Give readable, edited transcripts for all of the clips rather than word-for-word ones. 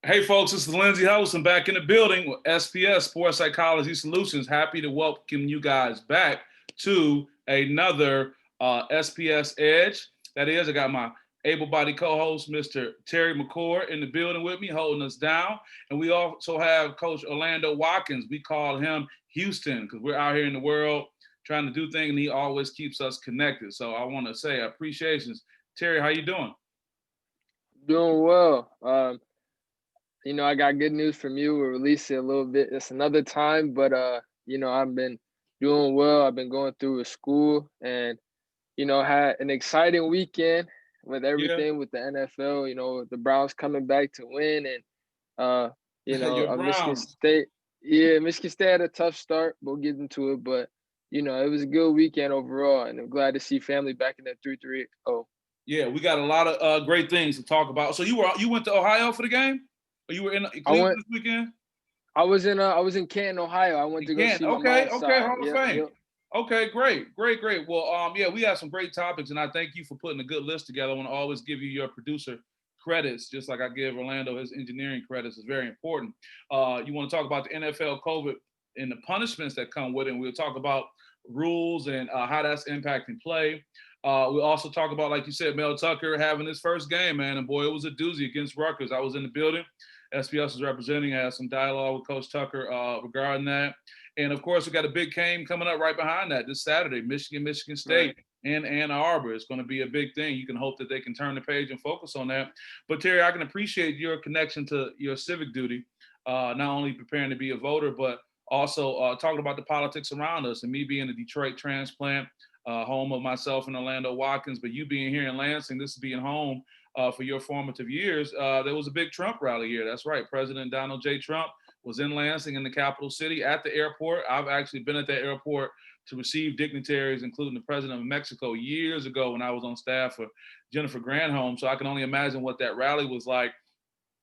Hey, folks, this is Lindsey Houston back in the building with SPS Sports Psychology Solutions. Happy to welcome you guys back to another SPS Edge. That is, I got my able-bodied co-host, Mr. Terry McCord, in the building with me, holding us down. And we also have Coach Orlando Watkins. We call him Houston because we're out here in the world trying to do things, and he always keeps us connected. So I want to say appreciations. Terry, how you doing? Doing well. I got good news from you. We'll release it a little bit. It's another time, but I've been doing well. I've been going through with school and had an exciting weekend with Yeah, everything with the NFL, the Browns coming back to win and your Michigan Browns. State. Yeah, Michigan State had a tough start. We'll get into it, but it was a good weekend overall, and I'm glad to see family back in that 3-3-0. Yeah, we got a lot of great things to talk about. So you went to Ohio for the game, or you were in I Cleveland went this weekend? I was in Canton, Ohio. I went to go Again, see my okay, mom's okay, side. Hall of Yep, Fame. yep. Okay, great. Well, yeah, we have some great topics, and I thank you for putting a good list together. I want to always give you your producer credits, just like I give Orlando his engineering credits. Is very important. You want to talk about the NFL COVID and the punishments that come with it, and we'll talk about rules and how that's impacting play. We'll also talk about, like you said, Mel Tucker having his first game, man, and boy, it was a doozy against Rutgers. I was in the building. SPS was representing. I had some dialogue with Coach Tucker regarding that. And of course, we got a big game coming up right behind that this Saturday, Michigan Right. State and Ann Arbor. It's going to be a big thing. You can hope that they can turn the page and focus on that. But Terry, I can appreciate your connection to your civic duty, not only preparing to be a voter, but also talking about the politics around us. And me being a Detroit transplant, home of myself and Orlando Watkins, but you being here in Lansing, this is being home for your formative years. There was a big Trump rally here. That's right. President Donald J. Trump was in Lansing in the capital city at the airport. I've actually been at that airport to receive dignitaries, including the president of Mexico, years ago when I was on staff for Jennifer Granholm. So I can only imagine what that rally was like.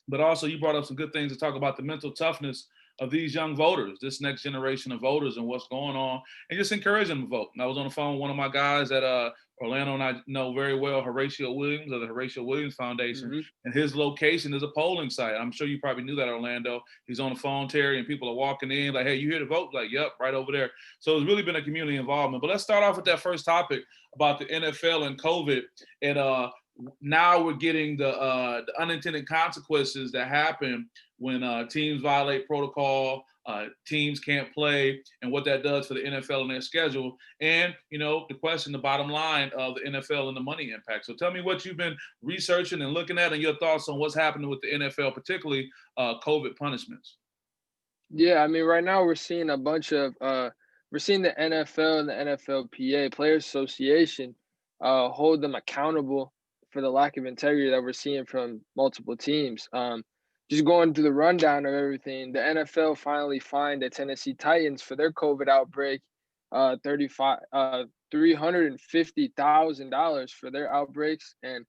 But also, you brought up some good things to talk about the mental toughness of these young voters, this next generation of voters, and what's going on, and just encouraging them to vote. And I was on the phone with one of my guys that Orlando and I know very well, Horatio Williams of the Horatio Williams Foundation, Hmm. and his location is a polling site. I'm sure you probably knew that, Orlando. He's on the phone, Terry, and people are walking in like, "Hey, you here to vote?" Like, "Yep, right over there." So it's really been a community involvement. But let's start off with that first topic about the NFL and COVID, and now we're getting the unintended consequences that happen when teams violate protocol, teams can't play, and what that does for the NFL and their schedule. And, the question, the bottom line of the NFL and the money impact. So tell me what you've been researching and looking at and your thoughts on what's happening with the NFL, particularly COVID punishments. Yeah, I mean, right now we're seeing a bunch of we're seeing the NFL and the NFLPA Players Association hold them accountable for the lack of integrity that we're seeing from multiple teams. Just going through the rundown of everything, the NFL finally fined the Tennessee Titans for their COVID outbreak, 350,000 for their outbreaks, and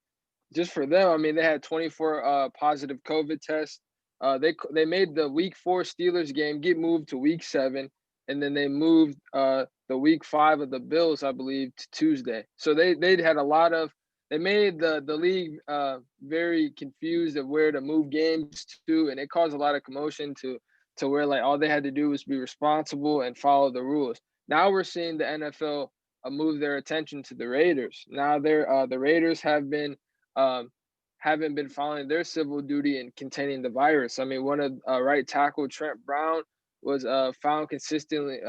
just for them, I mean, they had 24 positive COVID tests. They made the Week 4 Steelers game get moved to Week 7, and then they moved the Week 5 of the Bills, I believe, to Tuesday. So they had a lot of they made the league very confused of where to move games to, and it caused a lot of commotion to where like all they had to do was be responsible and follow the rules. Now we're seeing the NFL move their attention to the Raiders. Now the Raiders um, haven't been following their civil duty in containing the virus. I mean, one of right tackle Trent Brown was found consistently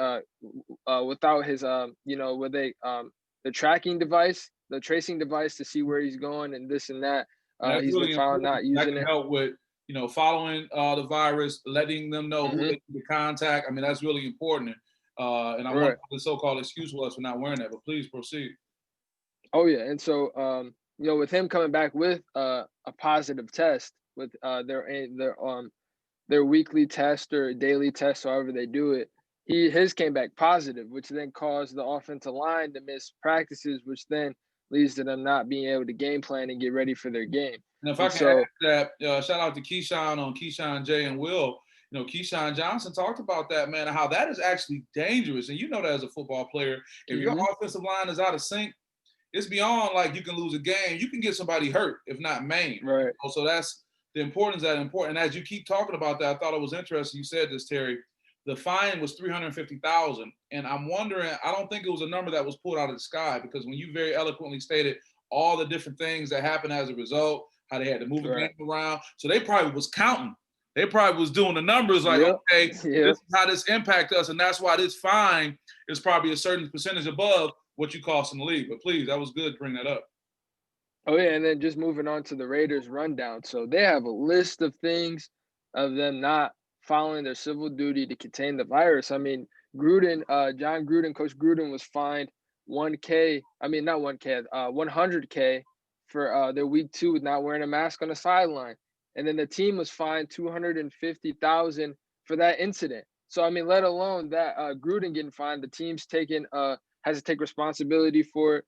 without his with the tracking device, the tracing device to see where he's going and this and that. And that's He's been really found important. not That using can it. help with, following the virus, letting them know who Hmm. they need to contact. I mean, that's really important. And I want Right. the so-called excuse was for not wearing that, but please proceed. Oh yeah, and so with him coming back with a positive test with their weekly test or daily test, however they do it, his came back positive, which then caused the offensive line to miss practices, which then leads to them not being able to game plan and get ready for their game. And if I And can add so, to that, shout out to Keyshawn on Keyshawn J and Will. Keyshawn Johnson talked about that, man, and how that is actually dangerous. And you know that as a football player, if your mhm, offensive line is out of sync, it's beyond like you can lose a game. You can get somebody hurt, if not maimed. right, So the importance of that important. And as you keep talking about that, I thought it was interesting. You said this, Terry. The fine was $350,000, and I'm wondering. I don't think it was a number that was pulled out of the sky, because when you very eloquently stated all the different things that happened as a result, how they had to move the game around, so they probably was counting. They probably was doing the numbers like, okay, this is how this impact us, and that's why this fine is probably a certain percentage above what you cost in the league. But please, that was good to bring that up. Oh yeah, and then just moving on to the Raiders rundown. So they have a list of things of them not following their civil duty to contain the virus. I mean, Gruden, John Gruden, Coach Gruden was fined 1K. I mean, not 1K, 100K for their week 2 with not wearing a mask on the sideline, and then the team was fined 250,000 for that incident. So I mean, let alone that Gruden getting fined, the team's taking has to take responsibility for it.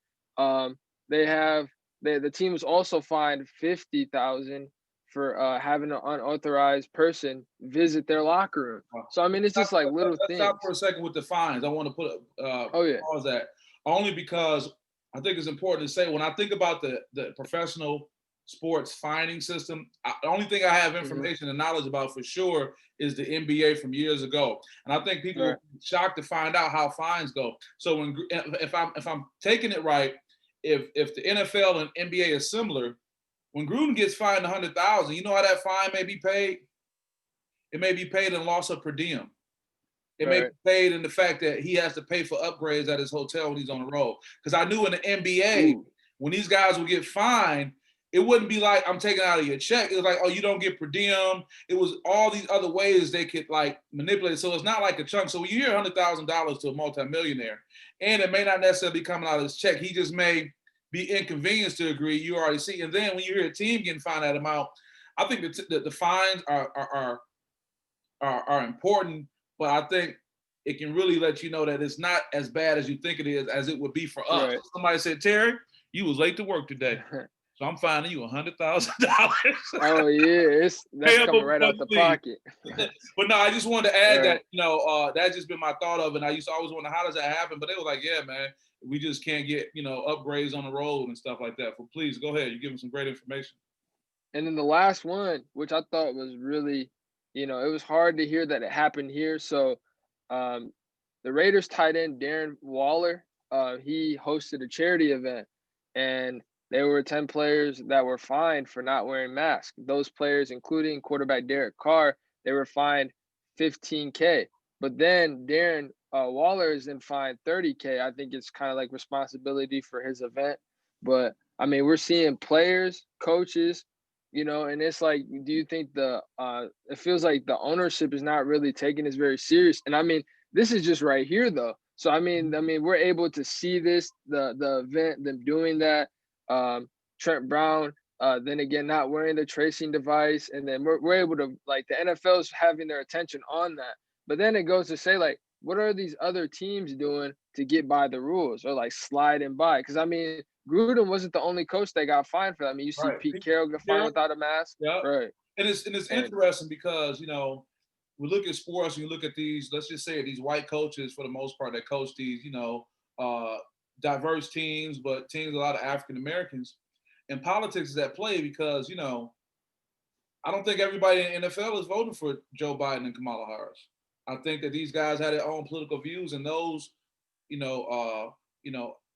They have the team was also fined 50,000 for having an unauthorized person visit their locker room. So I mean, it's just like little let's things. stop for a second with the fines. I want to put pause that, only because I think it's important to say, when I think about the professional sports fining system, the only thing I have information and knowledge about for sure is the NBA from years ago, and I think people were shocked to find out how fines go. So when if I'm taking it right, if the NFL and NBA is similar, when Gruden gets fined 100,000, you know how that fine may be paid? It may be paid in loss of per diem. It may be paid in the fact that he has to pay for upgrades at his hotel when he's on the road. Because I knew in the NBA, when these guys would get fined, it wouldn't be like, I'm taking out of your check. It was like, oh, you don't get per diem. It was all these other ways they could like manipulate. So it's not like a chunk. So when you hear $100,000 to a multimillionaire, and it may not necessarily be coming out of his check, he just may be inconvenienced to a degree. You already see. And then when you hear a team getting fined that amount, I think the fines are important, but I think it can really let you know that it's not as bad as you think it is, as it would be for us. Right. Somebody said, Terry, you was late to work today, so I'm fining you $100,000. Oh yeah, that's coming right out the pocket. But no, I just wanted to add that, you know, that's just been my thought of, and I used to always wonder, how does that happen? But they were like, yeah, man, we just can't get, you know, upgrades on the road and stuff like that. But please go ahead, you're giving some great information. And then the last one, which I thought was really, you know, it was hard to hear that it happened here. So the Raiders tight end Darren Waller, he hosted a charity event, and there were 10 players that were fined for not wearing masks. Those players, including quarterback Derek Carr, they were fined 15K. But then Darren Waller is then fined 30K. I think it's kind of like responsibility for his event. But I mean, we're seeing players, coaches, you know, and it's like, do you think it feels like the ownership is not really taking this very serious? And I mean, this is just right here though. So I mean, we're able to see this, the event, them doing that. Trent Brown, then again, not wearing the tracing device, and then we're able to, like, the NFL's having their attention on that. But then it goes to say, like, what are these other teams doing to get by the rules, or like sliding by? Because I mean, Gruden wasn't the only coach that got fined for that. I mean, you see Pete Carroll get fined without a mask. Yeah. Right. And it's interesting because, you know, we look at sports and you look at these, let's just say these white coaches for the most part that coach these, you know, diverse teams, but teams a lot of African Americans. And politics is at play because, you know, I don't think everybody in the NFL is voting for Joe Biden and Kamala Harris. I think that these guys had their own political views, and those, you know,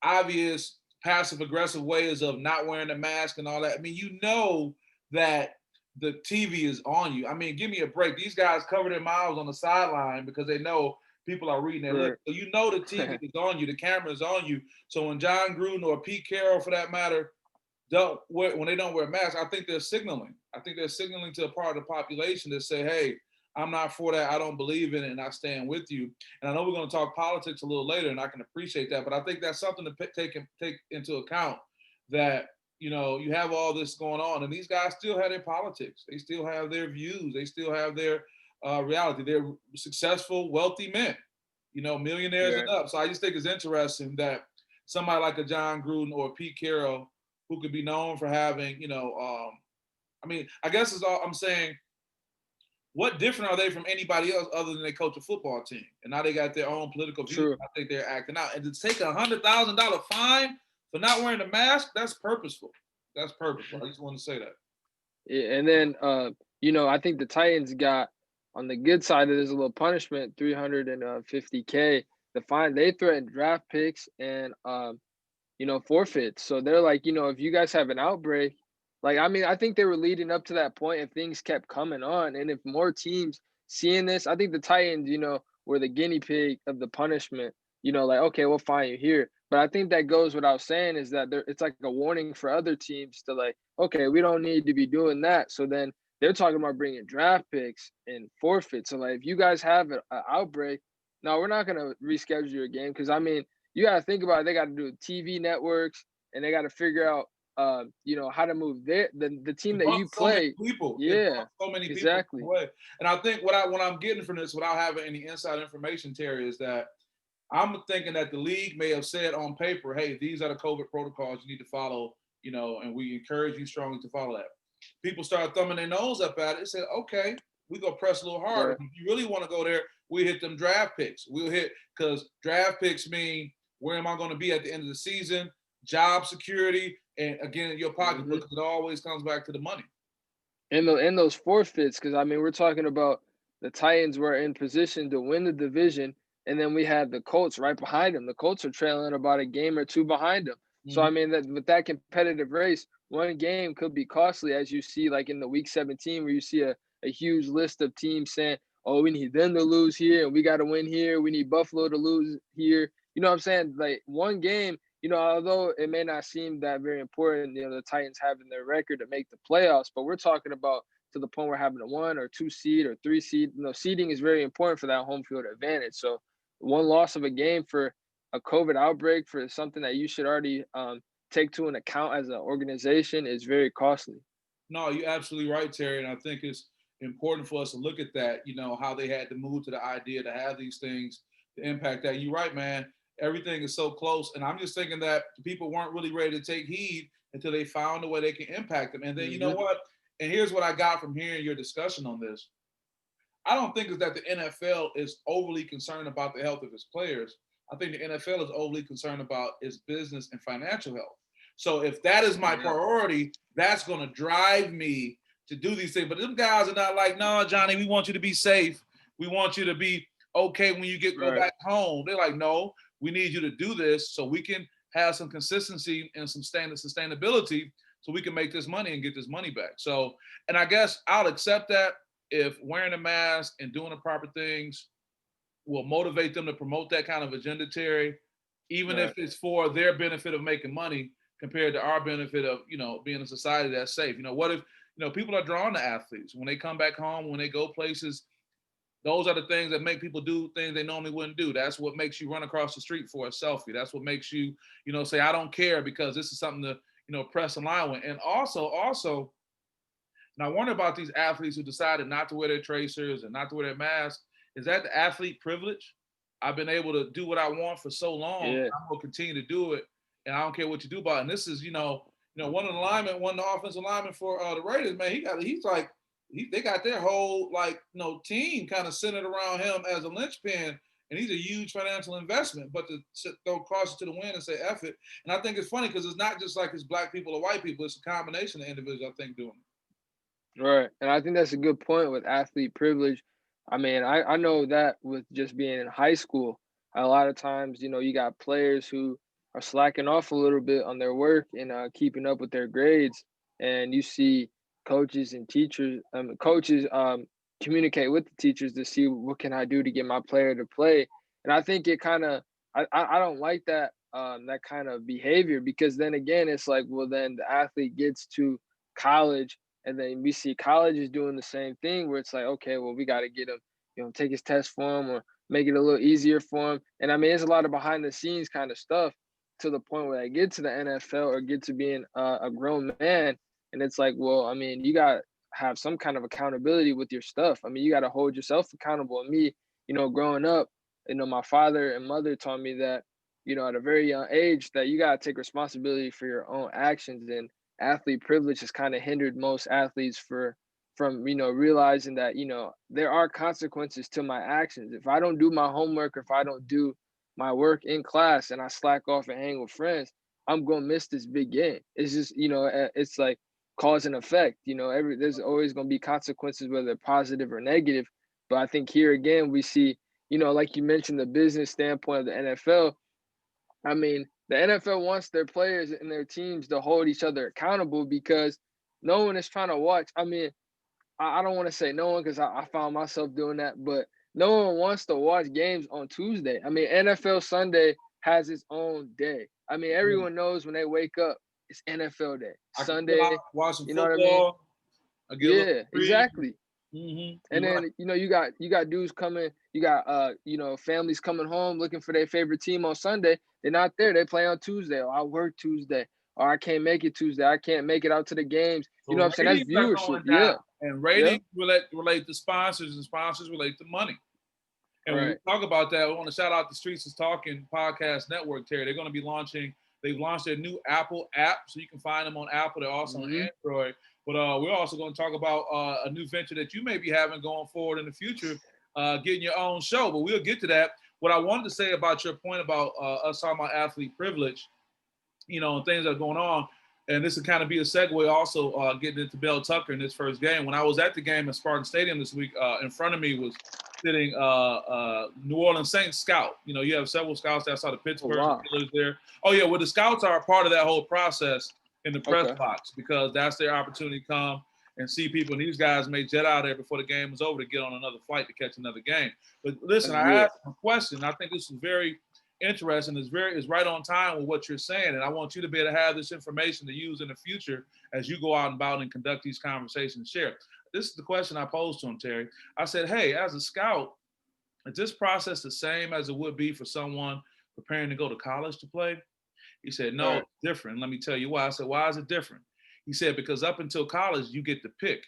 obvious passive aggressive ways of not wearing a mask and all that. I mean, you know that the TV is on you. I mean, give me a break. These guys cover their mouths on the sideline because they know people are reading their lips. So you know the TV is on you, the camera is on you. So when John Gruden or Pete Carroll, for that matter, when they don't wear masks, I think they're signaling. I think they're signaling to a part of the population to say, hey, I'm not for that. I don't believe in it, and I stand with you. And I know we're going to talk politics a little later, and I can appreciate that. But I think that's something to take into account, that, you know, you have all this going on, and these guys still have their politics. They still have their views. They still have their reality. They're successful, wealthy men, you know, millionaires and up. So I just think it's interesting that somebody like a John Gruden or Pete Carroll, who could be known for having, you know, I mean, I guess it's all I'm saying. What different are they from anybody else other than they coach a football team? And now they got their own political views. I think they're acting out. And to take $100,000 fine for not wearing a mask, that's purposeful. That's purposeful. I just want to say that. And then, I think the Titans got on the good side of this a little punishment, 350K. The fine they threatened draft picks and forfeits. So they're like, if you guys have an outbreak, like I mean, I think they were leading up to that point if things kept coming on, and if more teams seeing this, I think the Titans, were the guinea pig of the punishment. Like okay, we'll find you here. But I think that goes without saying is that it's like a warning for other teams to like, okay, we don't need to be doing that. So then they're talking about bringing draft picks and forfeits. So like, if you guys have an outbreak, no, we're not gonna reschedule your game because I mean, you got to think about it. They got to do TV networks and they got to figure out, how to move the team It that brought you so many play. people. It Yeah, brought so many people exactly. away. And I think what I'm getting from this, without having any inside information, Terry, is that I'm thinking that the league may have said on paper, "Hey, these are the COVID protocols you need to follow," and we encourage you strongly to follow that. People started thumbing their nose up at it and said, "Okay, we gonna press a little harder. Right. If you really want to go there, we hit them draft picks. We'll hit because draft picks mean where am I going to be at the end of the season, job security, and again in your hmm pocketbook. It always comes back to the money." And those forfeits, because I mean, we're talking about the Titans were in position to win the division, and then we had the Colts right behind them. The Colts are trailing about a game or two behind them. So I Mhm. mean, that with that competitive race, one game could be costly, as you see, like in the Week 17, where you see a huge list of teams saying, "Oh, we need them to lose here, and we got to win here. We need Buffalo to lose here." You know what I'm saying? Like one game, although it may not seem that very important, the Titans having their record to make the playoffs, but we're talking about to the point where having a 1 or 2 seed or 3 seed, seeding is very important for that home field advantage. So one loss of a game for a COVID outbreak for something that you should already take to an account as an organization is very costly. No, you're absolutely right, Terry. And I think it's important for us to look at that, how they had to move to the idea to have these things to impact that. You're right, man. Everything is so close. And I'm just thinking that people weren't really ready to take heed until they found a way they can impact them. And then, you know hmm what? And here's what I got from hearing your discussion on this. I don't think it's that the NFL is overly concerned about the health of its players. I think the NFL is overly concerned about its business and financial health. So if that is my Yeah, priority, that's going to drive me to do these things. But them guys are not like, no, Johnny, we want you to be safe. We want you to be okay when you go right. back home. They're like, no, we need you to do this so we can have some consistency and some sustainability so we can make this money and get this money back. So, and I guess I'll accept that if wearing a mask and doing the proper things will motivate them to promote that kind of agenda, Terry, even if Right. it's for their benefit of making money compared to our benefit of, being a society that's safe. What if, people are drawn to athletes when they come back home, when they go places, those are the things that make people do things they normally wouldn't do. That's what makes you run across the street for a selfie. That's what makes you, say, I don't care because this is something to, press a line with. And also, and I wonder about these athletes who decided not to wear their tracers and not to wear their masks. Is that the athlete privilege? I've been able to do what I want for so long. Yeah. I'm gonna continue to do it, and I don't care what you do about it. And this is, one of the linemen, one of the offensive linemen for the Raiders, man. They got their whole team kind of centered around him as a linchpin, and he's a huge financial investment. But to throw crosses to the wind and say F it, and I think it's funny because it's not just like it's black people or white people; it's a combination of individuals. I think doing it. Right. And I think that's a good point with athlete privilege. I mean, I know that with just being in high school, a lot of times, you got players who are slacking off a little bit on their work and keeping up with their grades. And you see coaches and teachers, coaches communicate with the teachers to see what can I do to get my player to play. And I think it kind of, I don't like that kind of behavior because then again, it's like, well, then the athlete gets to college and then we see colleges doing the same thing where it's like, okay, well, we got to get him, take his test for him or make it a little easier for him. And I mean, it's a lot of behind the scenes kind of stuff to the point where they get to the NFL or get to being a grown man. And it's like, well, I mean, you got to have some kind of accountability with your stuff. I mean, you got to hold yourself accountable. And me, growing up, my father and mother taught me that, at a very young age, that you got to take responsibility for your own actions. And athlete privilege has kind of hindered most athletes from realizing that there are consequences to my actions. If I don't do my homework, or if I don't do my work in class and I slack off and hang with friends, I'm gonna miss this big game. It's just it's like cause and effect. There's always going to be consequences, whether they're positive or negative. But I think here again, we see, like you mentioned, the business standpoint of the NFL. I mean, the NFL wants their players and their teams to hold each other accountable because no one is trying to watch. I mean, I don't want to say no one because I found myself doing that, but no one wants to watch games on Tuesday. I mean, NFL Sunday has its own day. I mean, everyone knows when they wake up, it's NFL day. I can feel Sunday, out watching you know what I mean? football. I get a little Yeah, free. exactly. Mm-hmm. And You're right. then you got dudes coming, you got families coming home looking for their favorite team on Sunday. They're not there. They play on Tuesday. Or I work Tuesday. Or I can't make it Tuesday. I can't make it out to the games. You know So what I'm saying? That's ratings are viewership. going Yeah. down, and Yep. ratings relate to sponsors, and sponsors relate to money. And when we Right. talk about that, we want to shout out the Streets is Talking podcast network, Terry. They're going to be they've launched their new Apple app, so you can find them on Apple. They're also on Android. But we're also going to talk about a new venture that you may be having going forward in the future, getting your own show. But we'll get to that. What I wanted to say about your point about us talking about athlete privilege, and things that are going on. And this would kind of be a segue also getting into Mel Tucker in this first game. When I was at the game at Spartan Stadium this week, in front of me was sitting New Orleans Saints scout. You have several scouts that saw the Pittsburgh Steelers there. Oh, yeah, well, the scouts are a part of that whole process in the press box because that's their opportunity to come and see people. And these guys may jet out there before the game is over to get on another flight to catch another game. But listen, I asked a question. I think this is very interesting. Is right on time with what you're saying, and I want you to be able to have this information to use in the future as you go out and about and conduct these conversations and share. This is the question I posed to him, Terry. I said, hey, as a scout, is this process the same as it would be for someone preparing to go to college to play? He said, no, it's different. Let me tell you why. I said, why is it different? He said, because up until college, you get to pick.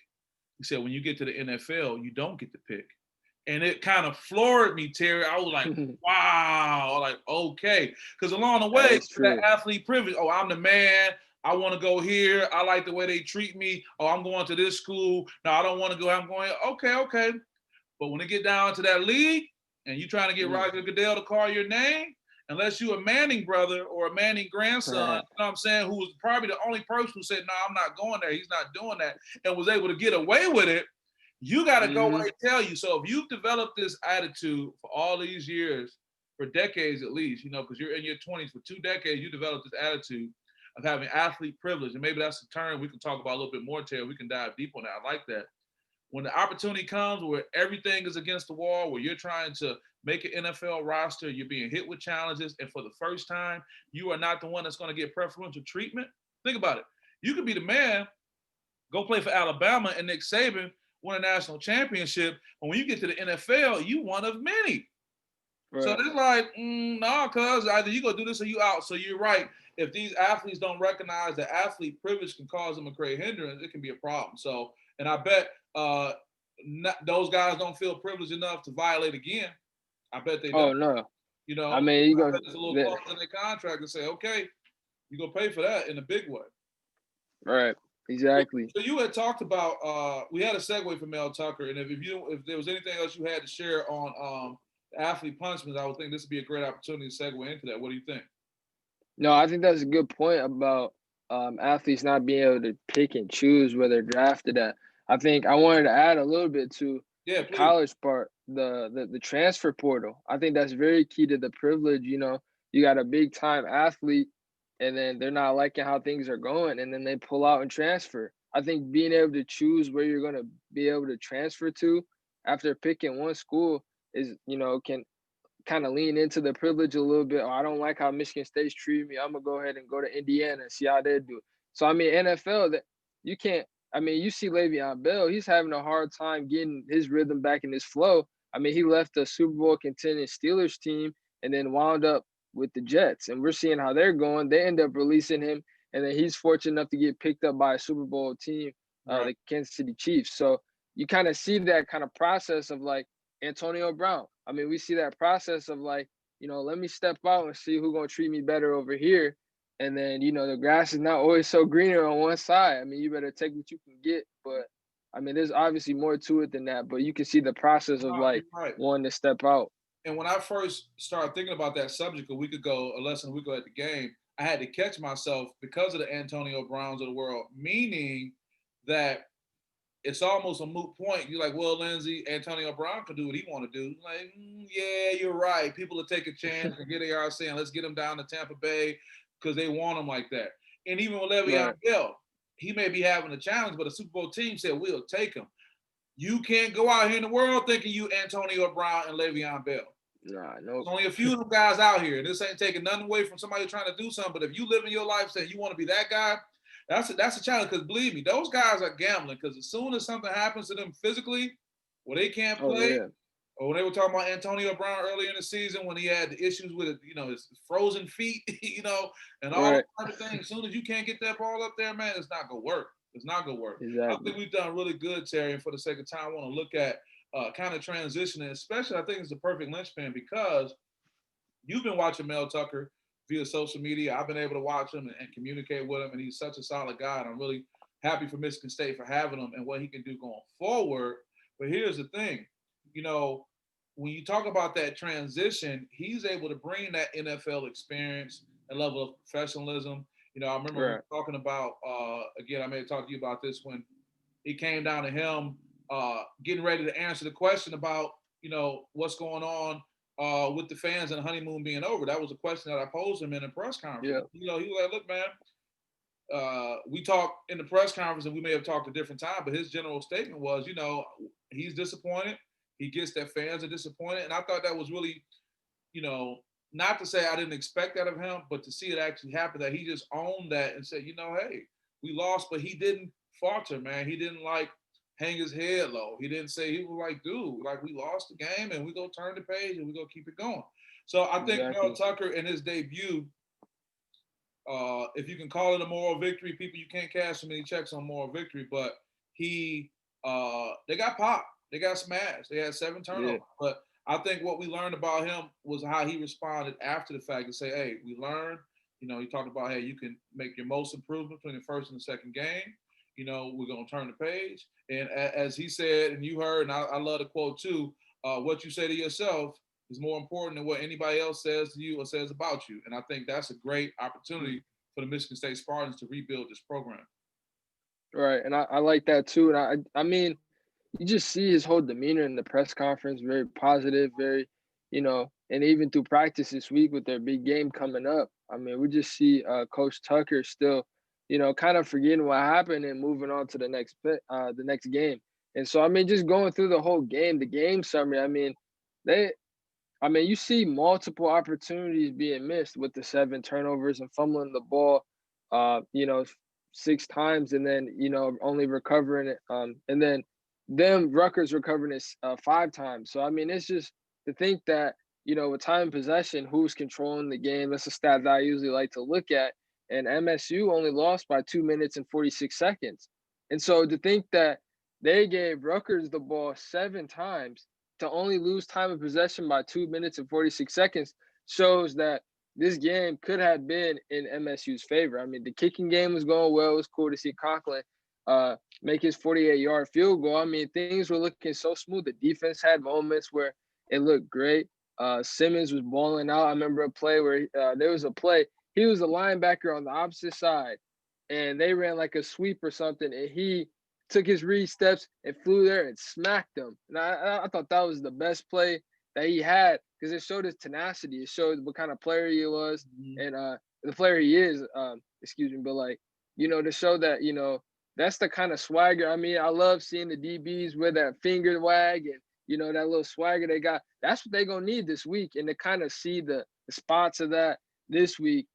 He said, when you get to the NFL, you don't get to pick. And it kind of floored me, Terry. I was like, wow, like, okay. Because along the way, that athlete privilege, oh, I'm the man. I want to go here. I like the way they treat me. Oh, I'm going to this school. No, I don't want to go. I'm going, okay. But when it get down to that league and you trying to get Roger Goodell to call your name, unless you a Manning brother or a Manning grandson, you know what I'm saying, who was probably the only person who said, no, I'm not going there. He's not doing that, and was able to get away with it. You got to go where they tell you. So if you've developed this attitude for all these years, for decades at least, because you're in your 20s, for 2 decades, you developed this attitude of having athlete privilege. And maybe that's a term we can talk about a little bit more, Terry. We can dive deep on that. I like that. When the opportunity comes where everything is against the wall, where you're trying to make an NFL roster, you're being hit with challenges, and for the first time, you are not the one that's going to get preferential treatment. Think about it. You could be the man, go play for Alabama, and Nick Saban win a national championship. But when you get to the NFL, you one of many. Right. So it's like, no, cuz either you go do this or you out. So you're right. If these athletes don't recognize that athlete privilege can cause them a great hindrance, it can be a problem. So, and I bet those guys don't feel privileged enough to violate again. I bet they don't. Oh, no. I mean, bet there's a little clause in their contract and say, okay, you go pay for that in a big way. Right. Exactly. So you had talked about we had a segue from Mel Tucker, and if there was anything else you had to share on athlete punishments, I would think this would be a great opportunity to segue into that. What do you think? No, I think that's a good point about athletes not being able to pick and choose where they're drafted at. I think I wanted to add a little bit to the college part, the transfer portal. I think that's very key to the privilege. You got a big time athlete, and then they're not liking how things are going, and then they pull out and transfer. I think being able to choose where you're going to be able to transfer to after picking one school is, can kind of lean into the privilege a little bit. I don't like how Michigan State's treating me. I'm gonna go ahead and go to Indiana and see how they do. So I mean, NFL, that you can't. I mean, you see Le'Veon Bell, he's having a hard time getting his rhythm back in his flow. I mean, he left the Super Bowl contending Steelers team and then wound up with the Jets, and we're seeing how they're going. They end up releasing him, and then he's fortunate enough to get picked up by a Super Bowl team, the Kansas City Chiefs. So you kind of see that kind of process of like Antonio Brown. I mean, we see that process of like, let me step out and see who's going to treat me better over here. And then, the grass is not always so greener on one side. I mean, you better take what you can get. But, I mean, there's obviously more to it than that. But you can see the process of like wanting to step out. And when I first started thinking about that subject less than a week ago at the game, I had to catch myself because of the Antonio Browns of the world, meaning that it's almost a moot point. You're like, well, Lindsey, Antonio Brown can do what he want to do. Like, yeah, you're right. People will take a chance, and here they are saying, let's get him down to Tampa Bay because they want him like that. And even with Le'Veon Right. Bell, he may be having a challenge, but a Super Bowl team said, we'll take him. You can't go out here in the world thinking you Antonio Brown and Le'Veon Bell. Nah, There's nope. only a few of them guys out here. This ain't taking nothing away from somebody trying to do something. But if you live in your life saying you want to be that guy, that's a challenge. Because believe me, those guys are gambling. Because as soon as something happens to them physically, where they can't Oh play, yeah. or when they were talking about Antonio Brown earlier in the season when he had the issues with his frozen feet, and all Right. that type of thing. As soon as you can't get that ball up there, man, it's not gonna work. It's not gonna work. I Exactly. think we've done really good, Terry. And for the sake of time, I want to look at kind of transitioning, especially I think it's the perfect linchpin because you've been watching Mel Tucker via social media. I've been able to watch him and communicate with him, and he's such a solid guy. And I'm really happy for Michigan State for having him and what he can do going forward. But here's the thing, when you talk about that transition, he's able to bring that NFL experience and level of professionalism. I remember we Right. were talking about, again, I may have talked to you about this when it came down to him getting ready to answer the question about, what's going on with the fans and the honeymoon being over. That was a question that I posed him in a press conference. Yeah. He was like, look, man, we talked in the press conference and we may have talked a different time, but his general statement was, he's disappointed. He gets that fans are disappointed. And I thought that was really, not to say I didn't expect that of him, but to see it actually happen, that he just owned that and said, hey, we lost, but he didn't falter, man. He didn't hang his head low. He didn't say, he was like, dude, we lost the game and we go turn the page and we go keep it going. So I think Mel Exactly. Tucker in his debut, if you can call it a moral victory, people, you can't cash so many checks on moral victory, but they got popped. They got smashed. They had 7 Yeah. turnovers. But I think what we learned about him was how he responded after the fact and say, hey, we learned. He talked about, hey, you can make your most improvement between the first and the second game. We're going to turn the page. And as he said, and you heard, and I love the quote too, what you say to yourself is more important than what anybody else says to you or says about you. And I think that's a great opportunity for the Michigan State Spartans to rebuild this program. Right. And I like that too. And I mean, you just see his whole demeanor in the press conference, very positive, very, and even through practice this week with their big game coming up. I mean, we just see Coach Tucker still, kind of forgetting what happened and moving on to the next game. And so, I mean, just going through the whole game, the game summary, you see multiple opportunities being missed with the 7 turnovers and fumbling the ball, 6 times, and then only recovering it, and then Rutgers recovering it 5 times. So I mean, it's just to think that with time and possession, who's controlling the game. That's a stat that I usually like to look at. And MSU only lost by 2 minutes and 46 seconds. And so to think that they gave Rutgers the ball 7 times to only lose time of possession by 2 minutes and 46 seconds shows that this game could have been in MSU's favor. I mean, the kicking game was going well. It was cool to see Conklin make his 48-yard field goal. I mean, things were looking so smooth. The defense had moments where it looked great. Simmons was balling out. I remember a play where there was a play. He was a linebacker on the opposite side, and they ran like a sweep or something, and he took his read steps and flew there and smacked them. And I thought that was the best play that he had because it showed his tenacity. It showed what kind of player he was and the player he is. Excuse me, but to show that that's the kind of swagger. I mean, I love seeing the DBs with that finger wag and that little swagger they got. That's what they're gonna need this week, and to kind of see the spots of that this week.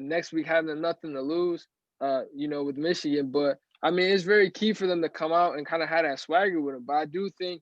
Next week having nothing to lose. With Michigan, but I mean, it's very key for them to come out and kind of have that swagger with them. But I do think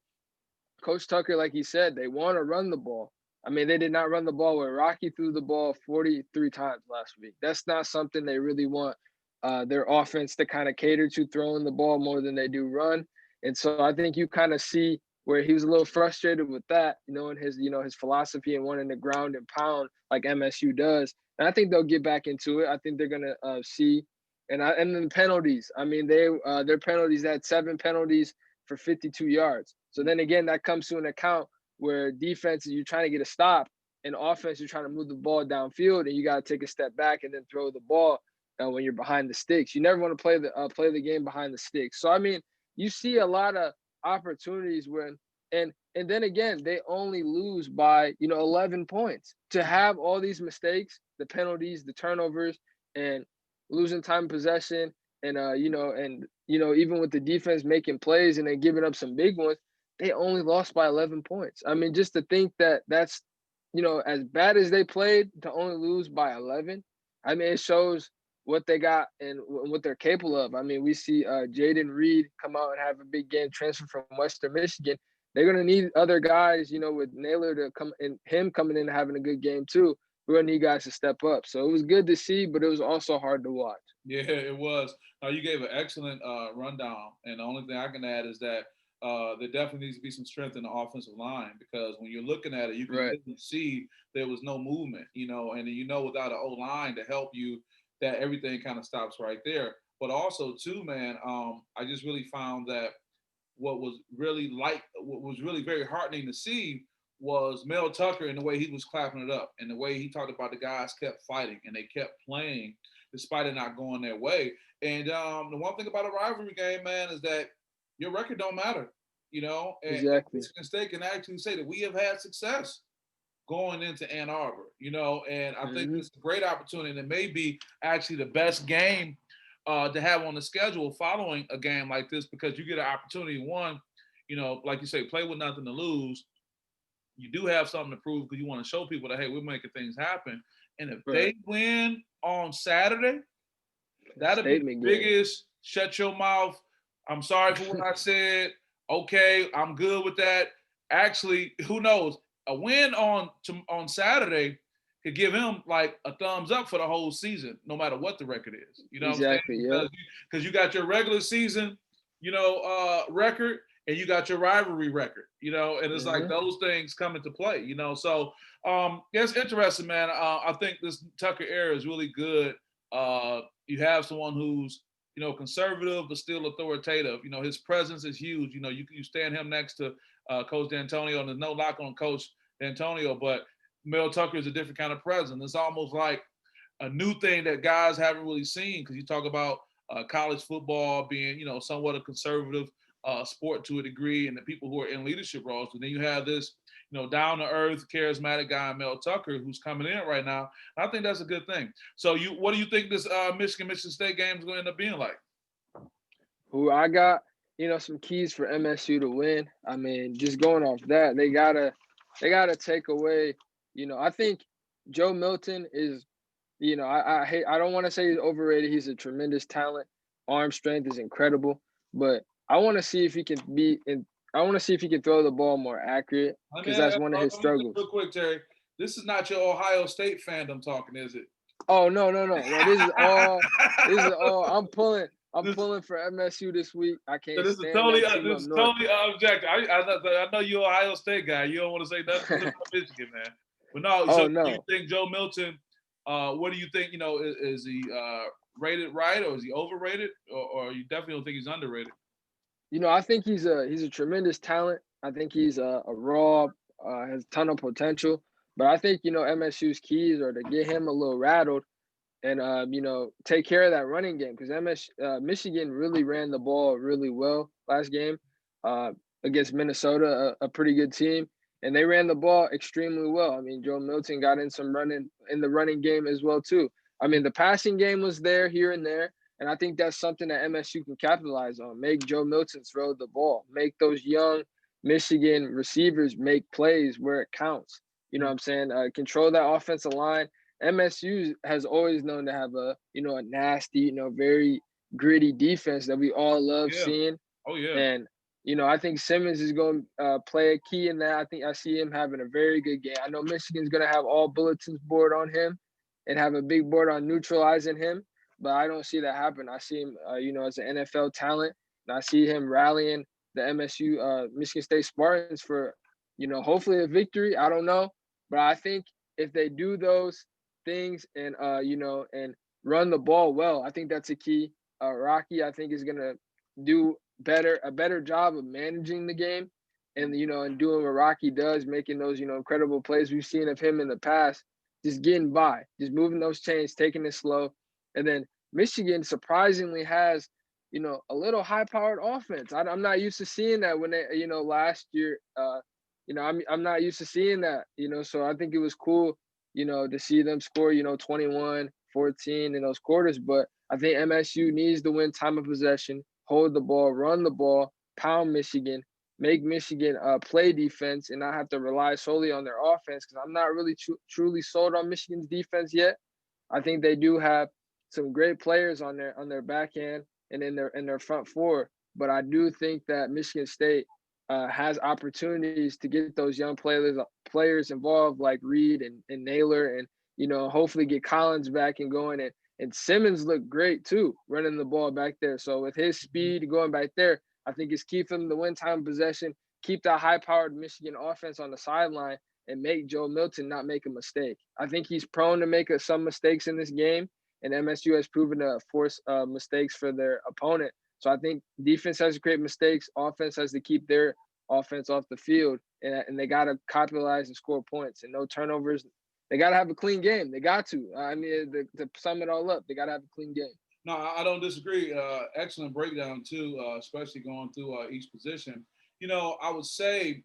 Coach Tucker, like he said, they want to run the ball. I mean, they did not run the ball where Rocky threw the ball 43 times last week. That's not something they really want their offense to kind of cater to, throwing the ball more than they do run. And so I think you kind of see where he was a little frustrated with that, and his philosophy and wanting to ground and pound like MSU does. And I think they'll get back into it. I think they're gonna see, and then penalties. I mean, their penalties had 7 penalties for 52 yards. So then again, that comes to an account where defense you're trying to get a stop, and offense you're trying to move the ball downfield, and you got to take a step back and then throw the ball. when you're behind the sticks. You never want to play the game behind the sticks. So I mean, you see a lot of opportunities when and then again they only lose by 11 points. To have all these mistakes, the penalties, the turnovers, and losing time possession, and even with the defense making plays and then giving up some big ones, they only lost by 11 points. I mean, just to think that that's as bad as they played, to only lose by 11, I mean, it shows what they got and what they're capable of. I mean, we see Jaden Reed come out and have a big game, transfer from Western Michigan. They're gonna need other guys, with Naylor to come and him coming in and having a good game too. We're gonna need guys to step up. So it was good to see, but it was also hard to watch. Yeah, it was. You gave an excellent rundown, and the only thing I can add is that there definitely needs to be some strength in the offensive line, because when you're looking at it, you can Right. clearly see there was no movement, and without an O line to help you, that everything kind of stops right there. But also, too, man, I just really found that what was really very heartening to see was Mel Tucker and the way he was clapping it up, and the way he talked about the guys kept fighting and they kept playing despite it not going their way. And the one thing about a rivalry game, man, is that your record don't matter, and Exactly. Michigan State can actually say that we have had success going into Ann Arbor, and I think Hmm. it's a great opportunity, and it may be actually the best game to have on the schedule following a game like this, because you get an opportunity, one, like you say, play with nothing to lose. You do have something to prove, because you want to show people that, hey, we're making things happen. And if Right. they win on Saturday, that'll be the Statement game. biggest shut your mouth. I'm sorry for what I said. Okay, I'm good with that. Actually, who knows? A win on Saturday could give him like a thumbs up for the whole season, no matter what the record is. You know what I'm saying? Exactly. Yep. Because you got your regular season, record, and you got your rivalry record, and it's like Hmm. those things come into play, So yeah, it's interesting, man. I think this Tucker era is really good. You have someone who's conservative but still authoritative. His presence is huge. You stand him next to Coach D'Antonio, and there's no knock on Coach D'Antonio, but Mel Tucker is a different kind of presence. It's almost like a new thing that guys haven't really seen, because you talk about college football being somewhat a conservative sport to a degree, and the people who are in leadership roles. But then you have this down to earth, charismatic guy, Mel Tucker, who's coming in right now. And I think that's a good thing. So, what do you think this Michigan State game is going to end up being like? Who I got, some keys for MSU to win. I mean, just going off that, they gotta take away. I think Joe Milton is. I don't want to say he's overrated. He's a tremendous talent. Arm strength is incredible, but I want to see if he can be in. I want to see if he can throw the ball more accurate, because that's one of his Let me say struggles. real quick, Terry. This is not your Ohio State fandom talking, is it? Oh, no, no, no, no. This is all. This is all. I'm pulling. I'm this, pulling for MSU this week. I so can't stand that team up this is north. totally objective. I know you're an Ohio State guy. You don't want to say nothing good about Michigan, man. But no. So Oh do you no. think Joe Milton? What do you think? Is he rated right, or is he overrated, or you definitely don't think he's underrated? I think he's a tremendous talent. I think he's a raw, has a ton of potential. But I think MSU's keys are to get him a little rattled and take care of that running game, because Michigan really ran the ball really well last game uh, against Minnesota, a pretty good team, and they ran the ball extremely well. I mean, Joe Milton got in some running in the running game as well too. I mean, the passing game was there here and there, and I think that's something that MSU can capitalize on. Make Joe Milton throw the ball, make those young Michigan receivers make plays where it counts. You know what I'm saying? Control that offensive line. MSU has always known to have a nasty, very gritty defense that we all love Yeah. seeing. Oh yeah. And I think Simmons is going to play a key in that. I think I see him having a very good game. I know Michigan's going to have all bulletins board on him and have a big board on neutralizing him, but I don't see that happen. I see him, as an NFL talent, and I see him rallying the Michigan State Spartans for, hopefully a victory. I don't know, but I think if they do those things and and run the ball well, I think that's a key. Rocky, I think, is gonna do a better job of managing the game, and and doing what Rocky does, making those incredible plays we've seen of him in the past, just getting by, just moving those chains, taking it slow, and then Michigan surprisingly has, a little high-powered offense. I'm not used to seeing that when they, last year. I'm not used to seeing that. So I think it was cool, to see them score, 21, 14 in those quarters. But I think MSU needs to win time of possession, hold the ball, run the ball, pound Michigan, make Michigan play defense, and not have to rely solely on their offense. Because I'm not really truly sold on Michigan's defense yet. I think they do have some great players on their back end and in their front four, but I do think that Michigan State has opportunities to get those young players involved like Reed and Naylor, and hopefully get Collins back and going, and Simmons looked great too running the ball back there. So with his speed going back there, I think it's key for them to win time possession, keep that high-powered Michigan offense on the sideline, and make Joe Milton not make a mistake. I think he's prone to make some mistakes in this game, and MSU has proven to force mistakes for their opponent. So I think defense has to create mistakes, offense has to keep their offense off the field, and they got to capitalize and score points and no turnovers. They got to have a clean game. They got to. I mean, to sum it all up, they got to have a clean game. No, I don't disagree. Excellent breakdown too, especially going through each position. I would say,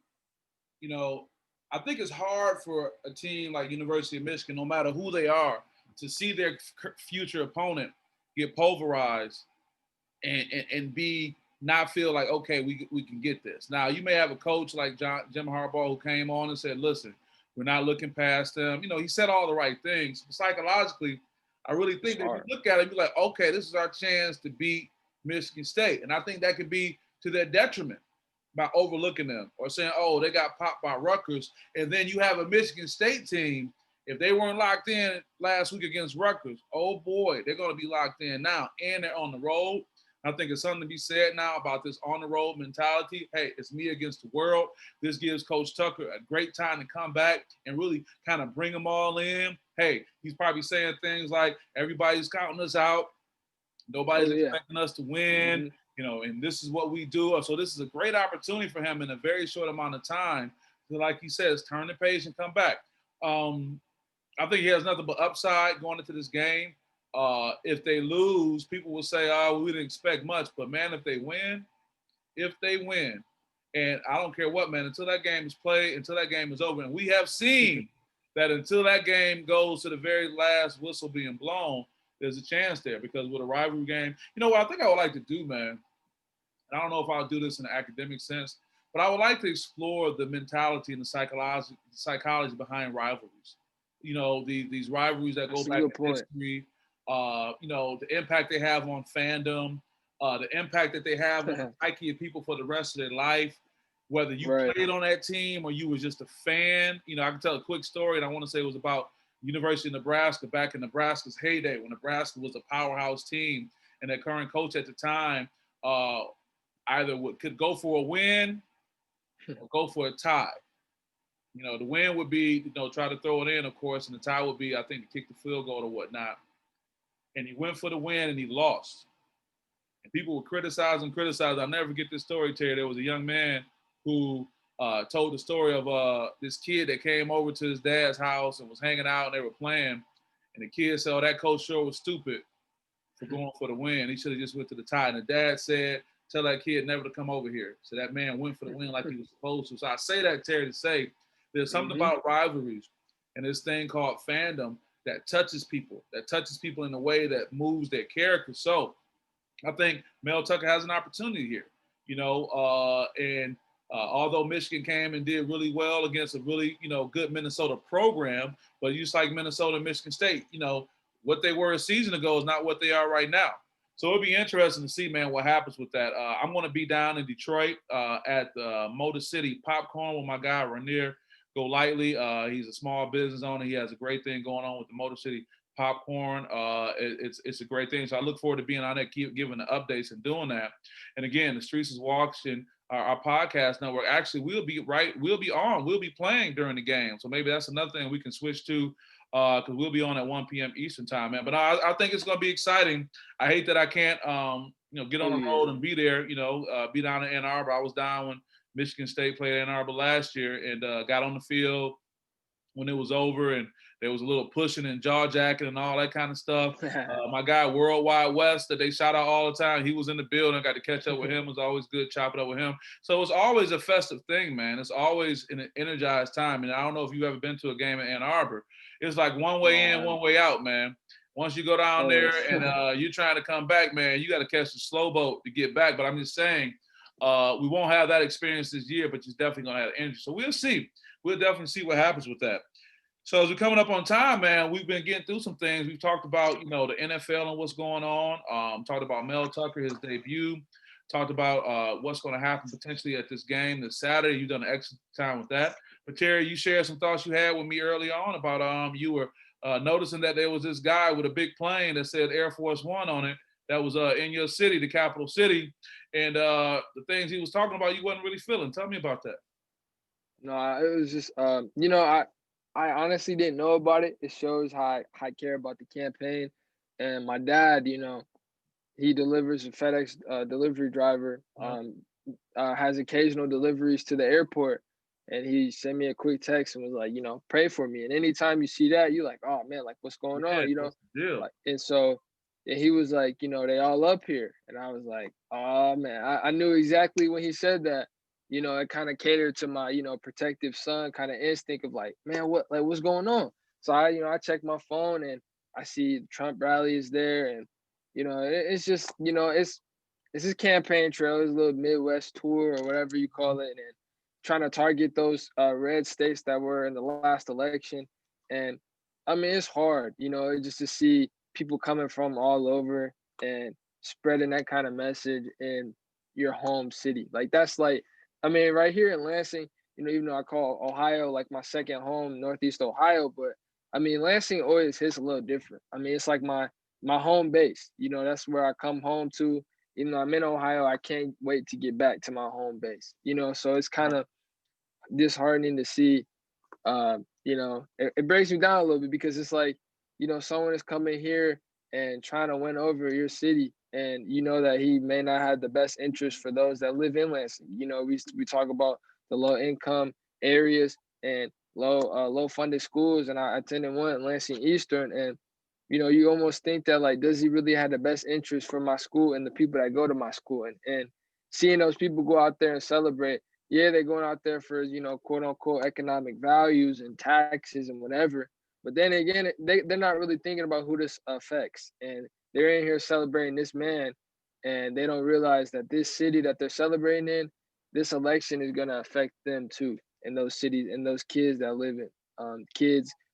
I think it's hard for a team like University of Michigan, no matter who they are, to see their future opponent get pulverized and be not feel like, okay, we can get this. Now, you may have a coach like Jim Harbaugh who came on and said, listen, we're not looking past them. He said all the right things. Psychologically, I really think that if you look at it, you're like, okay, this is our chance to beat Michigan State. And I think that could be to their detriment by overlooking them or saying, oh, they got popped by Rutgers. And then you have a Michigan State team. If they weren't locked in last week against Rutgers, oh boy, they're going to be locked in now. And they're on the road. I think it's something to be said now about this on-the-road mentality. Hey, it's me against the world. This gives Coach Tucker a great time to come back and really kind of bring them all in. Hey, he's probably saying things like, everybody's counting us out. Nobody's expecting us to win, and this is what we do. So this is a great opportunity for him in a very short amount of time to, like he says, turn the page and come back. I think he has nothing but upside going into this game. If they lose, people will say, oh, we didn't expect much. But, man, if they win, and I don't care what, man, until that game is played, until that game is over, and we have seen that until that game goes to the very last whistle being blown, there's a chance there because with a rivalry game, what I think I would like to do, man, and I don't know if I'll do this in an academic sense, but I would like to explore the mentality and the psychology behind rivalries. These rivalries that go back in history, the impact they have on fandom, the impact that they have on the psyche of people for the rest of their life, whether you played on that team or you was just a fan. I can tell a quick story, and I want to say it was about University of Nebraska back in Nebraska's heyday when Nebraska was a powerhouse team, and their current coach at the time either could go for a win or go for a tie. The win would be, try to throw it in, of course, and the tie would be, I think, to kick the field goal or whatnot. And he went for the win, and he lost. And people would criticize him. I'll never forget this story, Terry. There was a young man who told the story of this kid that came over to his dad's house and was hanging out, and they were playing. And the kid said, oh, that coach sure was stupid for going for the win. He should have just went to the tie. And the dad said, tell that kid never to come over here. So that man went for the win like he was supposed to. So I say that, Terry, to say there's something about rivalries and this thing called fandom that touches people in a way that moves their character. So I think Mel Tucker has an opportunity here, and although Michigan came and did really well against a really, good Minnesota program, but just like Minnesota and Michigan State, what they were a season ago is not what they are right now. So it'll be interesting to see, man, what happens with that. I'm going to be down in Detroit at the Motor City Popcorn with my guy, Rainier Golightly. He's a small business owner. He has a great thing going on with the Motor City Popcorn. It's a great thing. So I look forward to being on there, giving the updates and doing that. And again, the Streets is Watching, our podcast network. Actually, we'll be playing during the game. So maybe that's another thing we can switch to because we'll be on at 1 p.m. Eastern time, man. But I think it's going to be exciting. I hate that I can't, get on the road and be there, be down in Ann Arbor. I was down when Michigan State played Ann Arbor last year and got on the field, when it was over, and there was a little pushing and jaw jacking and all that kind of stuff. My guy Worldwide West that they shout out all the time, he was in the building. I got to catch up with him. It was always good chopping up with him. So it's always a festive thing, man. It's always an energized time. And I don't know if you've ever been to a game in Ann Arbor. It's like one way in, one way out, man. Once you go down there and you're trying to come back, man, you got to catch the slow boat to get back. But I'm just saying, we won't have that experience this year, but you're definitely going to have energy. So we'll see. We'll definitely see what happens with that. So as we're coming up on time, man, we've been getting through some things. We've talked about, the NFL and what's going on. Talked about Mel Tucker, his debut. Talked about what's going to happen potentially at this game this Saturday. You've done an excellent time with that. But Terry, you shared some thoughts you had with me early on about you were noticing that there was this guy with a big plane that said Air Force One on it that was in your city, the capital city. And the things he was talking about, you wasn't really feeling. Tell me about that. No, it was just I honestly didn't know about it. It shows how I care about the campaign. And my dad, he delivers a FedEx delivery driver, has occasional deliveries to the airport. And he sent me a quick text and was like, pray for me. And anytime you see that, you're like, oh man, like what's going on? What's the deal? Like, and so and he was like, they all up here. And I was like, oh man, I knew exactly when he said that. It kind of catered to my, protective son kind of instinct of like, man, what's going on? So I checked my phone and I see the Trump rally is there, and it's just, it's his campaign trail, his little Midwest tour or whatever you call it, and trying to target those red states that were in the last election. And I mean, it's hard, just to see people coming from all over and spreading that kind of message in your home city. Like that's like, I mean, right here in Lansing, even though I call Ohio like my second home, Northeast Ohio, but I mean, Lansing always hits a little different. I mean, it's like my home base. That's where I come home to. Even though I'm in Ohio, I can't wait to get back to my home base. So it's kind of disheartening to see. It breaks me down a little bit because it's like, someone is coming here and trying to win over your city, and that he may not have the best interest for those that live in Lansing. We talk about the low income areas and low funded schools, and I attended one at Lansing Eastern, and you almost think that like, does he really have the best interest for my school and the people that go to my school, and seeing those people go out there and celebrate. Yeah, they're going out there for, quote unquote economic values and taxes and whatever. But then again, they're not really thinking about who this affects. And they're in here celebrating this man, and they don't realize that this city that they're celebrating in, this election is going to affect them too. In those cities, and those kids that live in,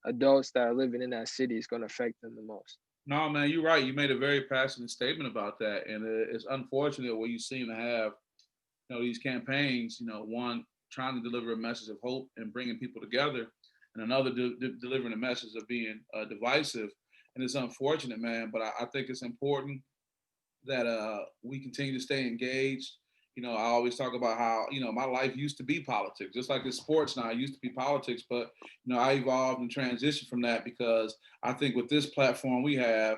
adults that are living in that city is going to affect them the most. No, man, you're right. You made a very passionate statement about that. And it's unfortunate what you seem to have these campaigns, one trying to deliver a message of hope and bringing people together, and another delivering a message of being divisive. And it's unfortunate, man, but I think it's important that we continue to stay engaged. I always talk about how, my life used to be politics, just like it's sports now. It used to be politics, but, I evolved and transitioned from that because I think with this platform we have,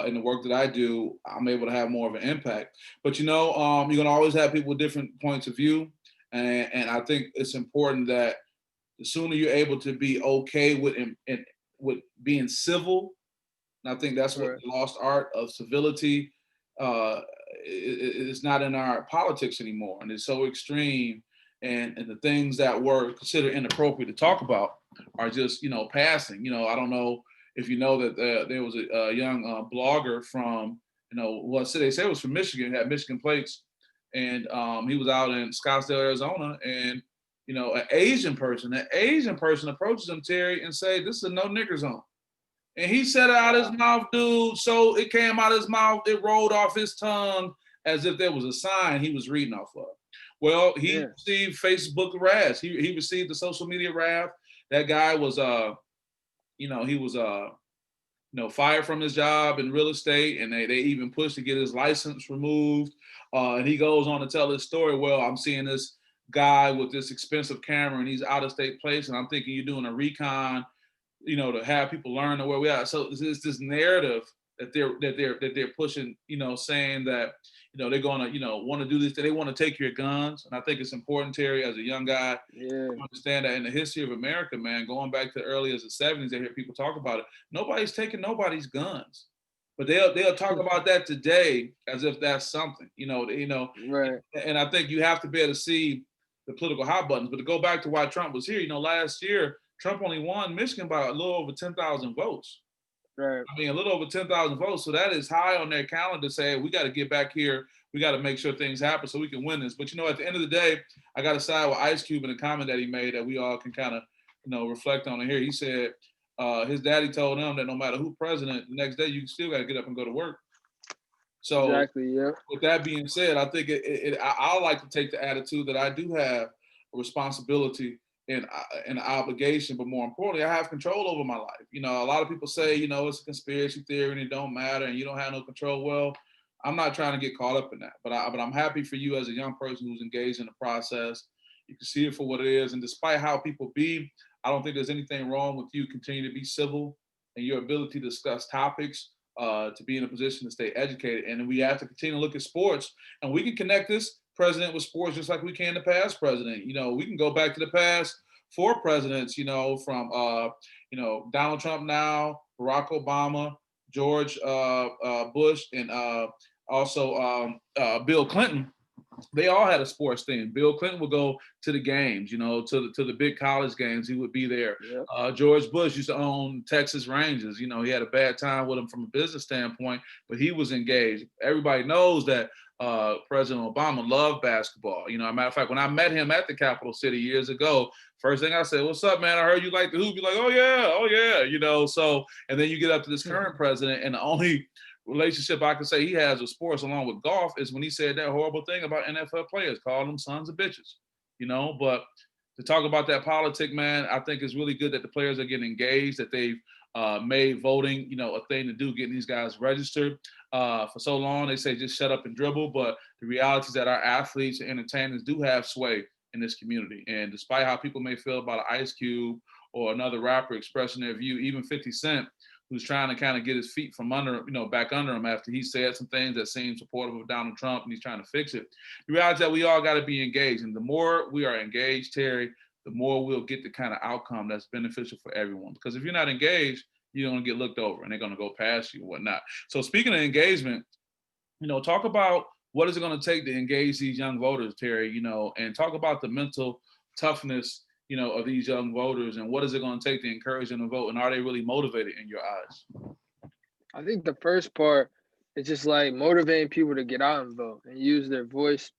in the work that I do, I'm able to have more of an impact. But you're gonna always have people with different points of view, and I think it's important that the sooner you're able to be okay with being civil, and I think that's what the lost art of civility is not in our politics anymore, and it's so extreme. And the things that were considered inappropriate to talk about are just passing. I don't know if you know that there was a young blogger from, they say it was from Michigan, had Michigan plates, and he was out in Scottsdale, Arizona, and an Asian person approaches him, Terry, and say, "This is a no nigger zone," and he said it out his mouth, dude. So it came out his mouth, it rolled off his tongue as if there was a sign he was reading off of. Well, he received Facebook wrath. He received the social media wrath. That guy was he was fired from his job in real estate, and they even pushed to get his license removed. And he goes on to tell his story. Well, I'm seeing this guy with this expensive camera, and he's out of state place, and I'm thinking you're doing a recon, to have people learn where we are. So it's this narrative that they're pushing, saying that they're gonna, want to do this. They want to take your guns, and I think it's important, Terry, as a young guy, Yeah. to understand that in the history of America, man, going back to early as the '70s, I hear people talk about it. Nobody's taking nobody's guns, but they'll talk about that today as if that's something, Right. And I think you have to be able to see the political hot buttons. But to go back to why Trump was here, last year Trump only won Michigan by a little over 10,000 votes. Right. I mean, a little over 10,000 votes. So that is high on their calendar to say, we got to get back here. We got to make sure things happen so we can win this. But, at the end of the day, I got to side with Ice Cube in a comment that he made that we all can kind of, reflect on it here. He said his daddy told him that no matter who president, the next day you still got to get up and go to work. So Exactly. Yeah. with that being said, I think I like to take the attitude that I do have a responsibility and an obligation, but more importantly, I have control over my life. A lot of people say, it's a conspiracy theory and it don't matter and you don't have no control. Well, I'm not trying to get caught up in that, but I'm happy for you as a young person who's engaged in the process. You can see it for what it is, and despite how people be, I don't think there's anything wrong with you continue to be civil and your ability to discuss topics, to be in a position to stay educated. And we have to continue to look at sports, and we can connect this president with sports just like we can the past president. We can go back to the past 4 presidents, from Donald Trump now, Barack Obama, George Bush, and also Bill Clinton. They all had a sports thing. Bill Clinton would go to the games, to the big college games. He would be there. Yep. George Bush used to own Texas Rangers. He had a bad time with him from a business standpoint, but he was engaged. Everybody knows that President Obama loved basketball. As a matter of fact, when I met him at the Capital City years ago, first thing I said, "What's up, man? I heard you like the hoop." You're like, "Oh yeah." So, and then you get up to this current president, and the only relationship I can say he has with sports along with golf is when he said that horrible thing about NFL players, calling them sons of bitches, but to talk about that politic, man, I think it's really good that the players are getting engaged, that they've made voting, a thing to do, getting these guys registered. For so long, they say just shut up and dribble, but the reality is that our athletes and entertainers do have sway in this community. And despite how people may feel about an Ice Cube or another rapper expressing their view, even 50 Cent, who's trying to kind of get his feet from under, back under him after he said some things that seemed supportive of Donald Trump and he's trying to fix it. The reality is that we all got to be engaged. And the more we are engaged, Terry, the more we'll get the kind of outcome that's beneficial for everyone. Because if you're not engaged, you're going to get looked over and they're going to go past you and whatnot. So speaking of engagement, talk about what is it going to take to engage these young voters, Terry, and talk about the mental toughness of these young voters, and what is it going to take to encourage them to vote, and are they really motivated in your eyes? I think the first part is just like motivating people to get out and vote and use their voice.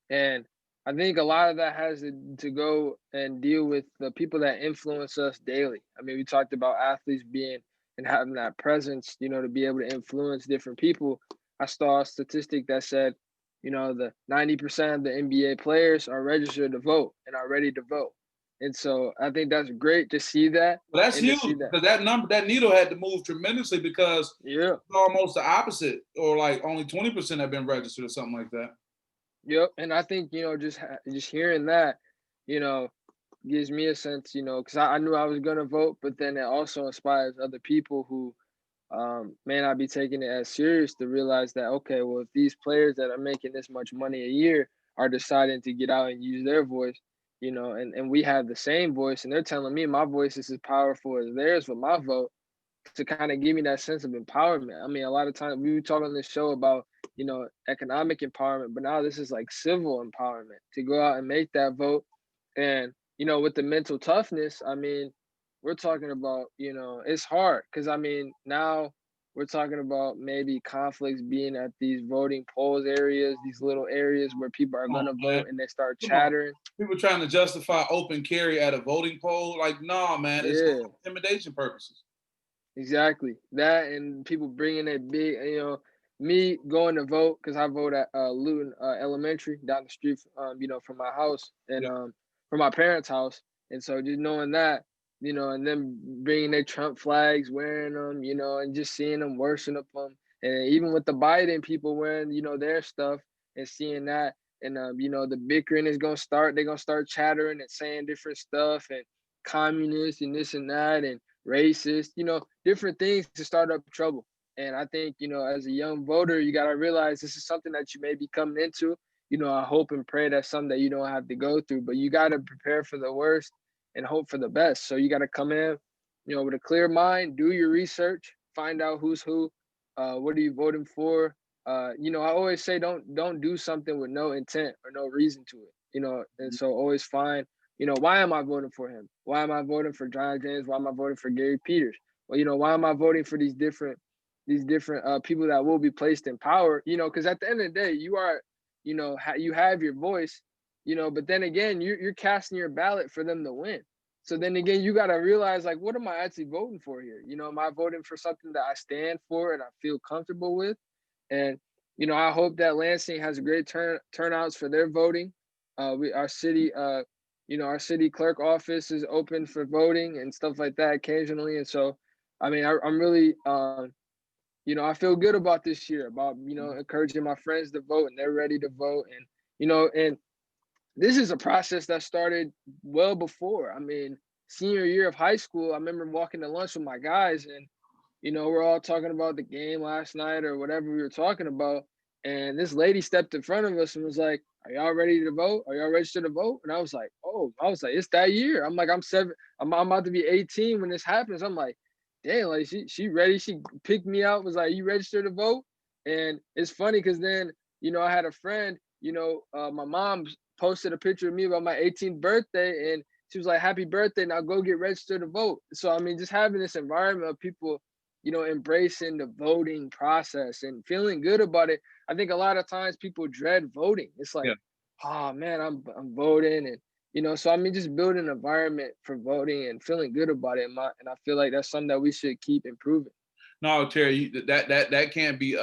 And I think a lot of that has to go and deal with the people that influence us daily. I mean, we talked about athletes being and having that presence, to be able to influence different people. I saw a statistic that said, the 90% of the NBA players are registered to vote and are ready to vote. And so I think that's great to see that. Well, that's And to huge see that. because that needle had to move tremendously because Yeah. it's almost the opposite, or like only 20% have been registered or something like that. Yep. And I think, just hearing that, gives me a sense, because I knew I was going to vote, but then it also inspires other people who may not be taking it as serious to realize that, okay, well, if these players that are making this much money a year are deciding to get out and use their voice, and we have the same voice and they're telling me my voice is as powerful as theirs with my vote, to kind of give me that sense of empowerment. I mean, a lot of times we talk on this show about, economic empowerment, but now this is like civil empowerment to go out and make that vote. And, with the mental toughness, I mean, we're talking about, it's hard because I mean, now we're talking about maybe conflicts being at these voting polls areas, these little areas where people are Come on, going to man. vote and they start Come on. chattering. People trying to justify open carry at a voting poll. Like, nah, man, it's Yeah. intimidation purposes. Exactly. That and people bringing that big, me going to vote because I vote at Luton Elementary down the street, from my house and Yeah. from my parents' house. And so just knowing that, and then bringing their Trump flags, wearing them, and just seeing them worship them. And even with the Biden people wearing, their stuff and seeing that. And, the bickering is going to start. They're going to start chattering and saying different stuff and communist and this and that and racist, different things to start up trouble. And I think, as a young voter, you got to realize this is something that you may be coming into. I hope and pray that's something that you don't have to go through, but you got to prepare for the worst and hope for the best. So you got to come in, with a clear mind, do your research, find out who's who, what are you voting for. I always say don't do something with no intent or no reason to it. And so always find, why am I voting for him? Why am I voting for John James? Why am I voting for Gary Peters? Well, why am I voting for these different people that will be placed in power? Because at the end of the day, you are, you have your voice, but then again, you're casting your ballot for them to win. So then again, you got to realize, like, what am I actually voting for here? Am I voting for something that I stand for and I feel comfortable with? And I hope that Lansing has a great turnouts for their voting. Our city, our city clerk office is open for voting and stuff like that occasionally. And so, I mean, I'm really, I feel good about this year, about encouraging my friends to vote, and they're ready to vote. And this is a process that started well before. I mean, senior year of high school, I remember walking to lunch with my guys, and we're all talking about the game last night or whatever we were talking about. And this lady stepped in front of us and was like, "Are y'all ready to vote? Are y'all registered to vote?" And I was like, it's that year. I'm like, I'm about to be 18 when this happens. I'm like, damn, like she ready. She picked me out, was like, "You registered to vote?" And it's funny because then, I had a friend, my mom posted a picture of me about my 18th birthday, and she was like, "Happy birthday, now go get registered to vote." So, I mean, just having this environment of people, embracing the voting process and feeling good about it. I think a lot of times people dread voting. It's like, Yeah. oh man, I'm voting, and so I mean, just building an environment for voting and feeling good about it. And I feel like that's something that we should keep improving. No, Terry, that can't be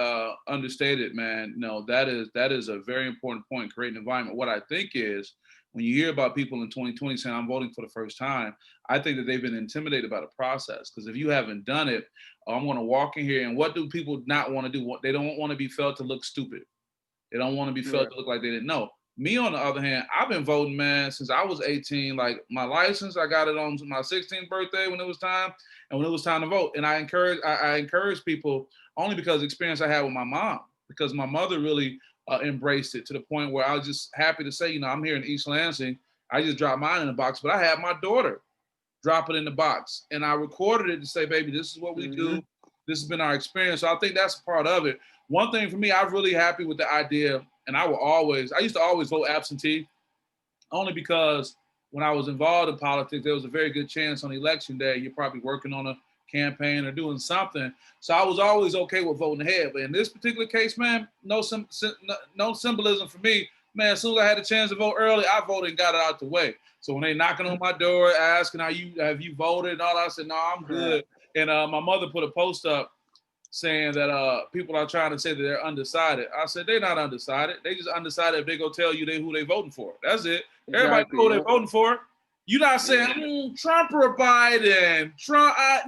understated, man. No, that is a very important point. Creating an environment. What I think is, when you hear about people in 2020 saying I'm voting for the first time, I think that they've been intimidated by the process. Because if you haven't done it, I'm going to walk in here, and what do people not want to do? They don't want to be felt to look stupid. They don't want to be felt Yeah. to look like they didn't know. Me, on the other hand, I've been voting, man, since I was 18. Like, my license, I got it on my 16th birthday when it was time, and when it was time to vote. And I encourage people only because of the experience I had with my mom, because my mother really embraced it to the point where I was just happy to say, I'm here in East Lansing. I just dropped mine in the box, but I had my daughter drop it in the box, and I recorded it to say, "Baby, this is what we do. This has been our experience." So I think that's part of it. One thing for me, I'm really happy with the idea, and I used to always vote absentee, only because when I was involved in politics, there was a very good chance on election day you're probably working on a campaign or doing something. So I was always okay with voting ahead. But in this particular case, man, no symbolism for me. Man, as soon as I had a chance to vote early, I voted and got it out the way. So when they knocking on my door asking have you voted and all that, I said, "No, I'm good." And my mother put a post up saying that people are trying to say that they're undecided. I said, they're not undecided. They just undecided if they go tell you who they voting for. That's it. Everybody Exactly. know who they're voting for. You're not saying Trump or Biden.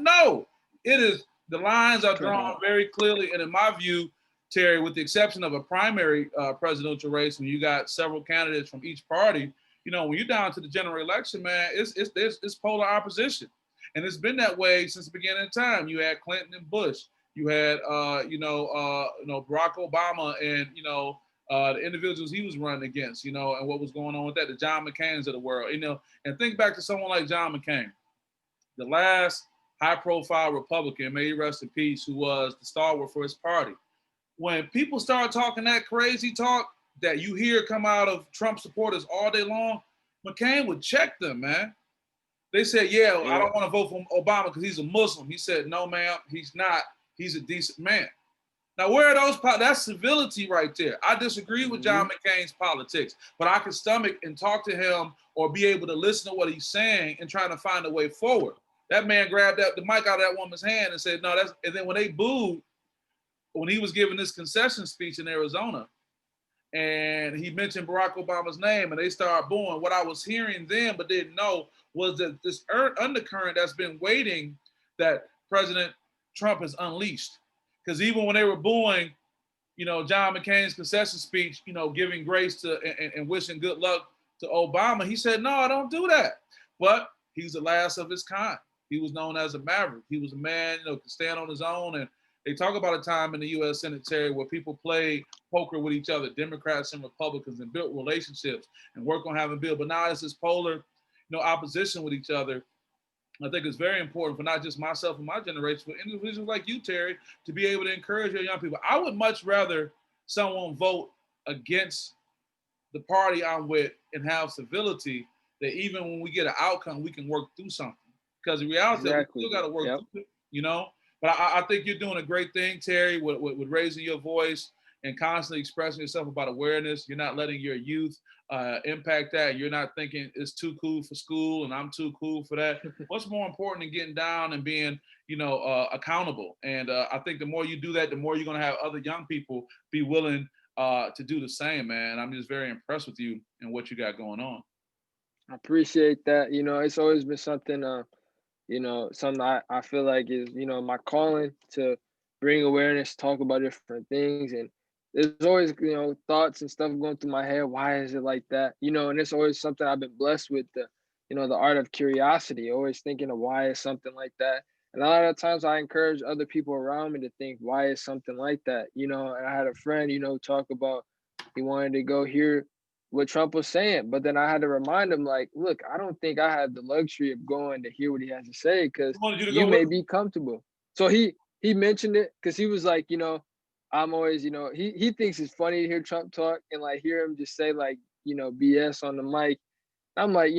No. It is, the lines are drawn very clearly. And in my view, Terry, with the exception of a primary presidential race, when you got several candidates from each party, when you're down to the general election, man, it's polar opposition. And it's been that way since the beginning of time. You had Clinton and Bush. You had, Barack Obama and, the individuals he was running against, and what was going on with that, the John McCains of the world, and think back to someone like John McCain, the last high-profile Republican, may he rest in peace, who was the stalwart for his party. When people start talking that crazy talk that you hear come out of Trump supporters all day long, McCain would check them, man. They said, I don't want to vote for Obama because he's a Muslim. He said, "No, ma'am, he's not. He's a decent man." Now, where are those? That's civility right there. I disagree with John McCain's politics, but I can stomach and talk to him or be able to listen to what he's saying and trying to find a way forward. That man grabbed the mic out of that woman's hand and said, "No, that's." And then when they booed, when he was giving this concession speech in Arizona, and he mentioned Barack Obama's name, and they started booing, what I was hearing then but didn't know was that this undercurrent that's been waiting that President Trump has unleashed. Because even when they were booing, John McCain's concession speech, giving grace to and wishing good luck to Obama, he said, "No, I don't do that." But he's the last of his kind. He was known as a maverick. He was a man, could stand on his own, and They talk about a time in the U.S. Senate, Terry, where people played poker with each other, Democrats and Republicans, and built relationships and work on having a bill. But now it's this polar, opposition with each other. I think it's very important for not just myself and my generation, but individuals like you, Terry, to be able to encourage your young people. I would much rather someone vote against the party I'm with and have civility, that even when we get an outcome, we can work through something. Because the reality is we still got to work through it, But I think you're doing a great thing, Terry, with raising your voice and constantly expressing yourself about awareness. You're not letting your youth impact that. You're not thinking it's too cool for school and I'm too cool for that. What's more important than getting down and being, accountable? And I think the more you do that, the more you're going to have other young people be willing to do the same, man. I'm just very impressed with you and what you got going on. I appreciate that. It's always been something, something I feel like is, my calling to bring awareness, talk about different things. And there's always, thoughts and stuff going through my head. Why is it like that? And it's always something I've been blessed with, the art of curiosity, always thinking of why is something like that. And a lot of times I encourage other people around me to think, why is something like that? And I had a friend, talk about he wanted to go hear what Trump was saying, but then I had to remind him, like, look, I don't think I have the luxury of going to hear what he has to say because you may be comfortable. So he mentioned it because he was like, I'm always, he thinks it's funny to hear Trump talk and like hear him just say like, BS on the mic. I'm like,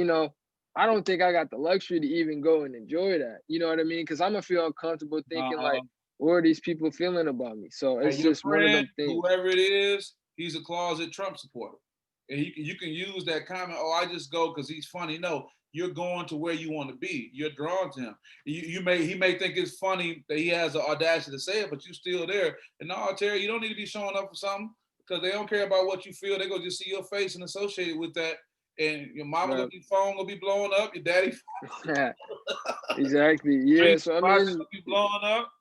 I don't think I got the luxury to even go and enjoy that. You know what I mean? Because I'm gonna feel uncomfortable thinking like, what are these people feeling about me? So it's just one of them things. Whoever it is, he's a closet Trump supporter. And you can use that comment, I just go because he's funny. No, you're going to where you want to be. You're drawn to him. He may think it's funny that he has the audacity to say it, but you're still there. And no, Terry, you don't need to be showing up for something because they don't care about what you feel. They're going to just see your face and associate it with that. And your mama phone will be blowing up. Your daddy phone. Exactly. Yeah. So I mean, will be blowing up.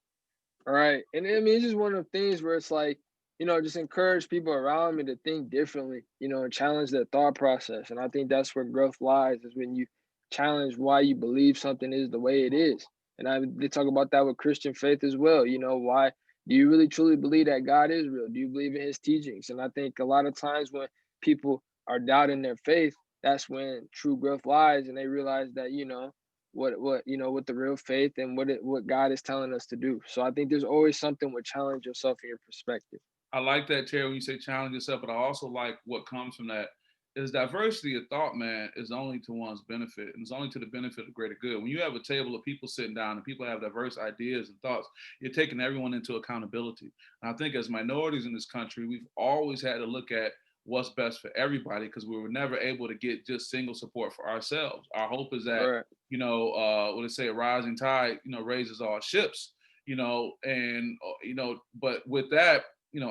All right. And I mean, it's just one of the things where it's like, just encourage people around me to think differently, and challenge their thought process. And I think that's where growth lies, is when you challenge why you believe something is the way it is. And they talk about that with Christian faith as well. Why do you really truly believe that God is real? Do you believe in his teachings? And I think a lot of times when people are doubting their faith, that's when true growth lies, and they realize that, what the real faith and what God is telling us to do. So I think there's always something with challenge yourself in your perspective. I like that, Terry, when you say challenge yourself, but I also like what comes from that is diversity of thought, man, is only to one's benefit, and it's only to the benefit of greater good. When you have a table of people sitting down and people have diverse ideas and thoughts, you're taking everyone into accountability. And I think as minorities in this country, we've always had to look at what's best for everybody because we were never able to get just single support for ourselves. Our hope is that, what they say, a rising tide, raises all ships, but with that,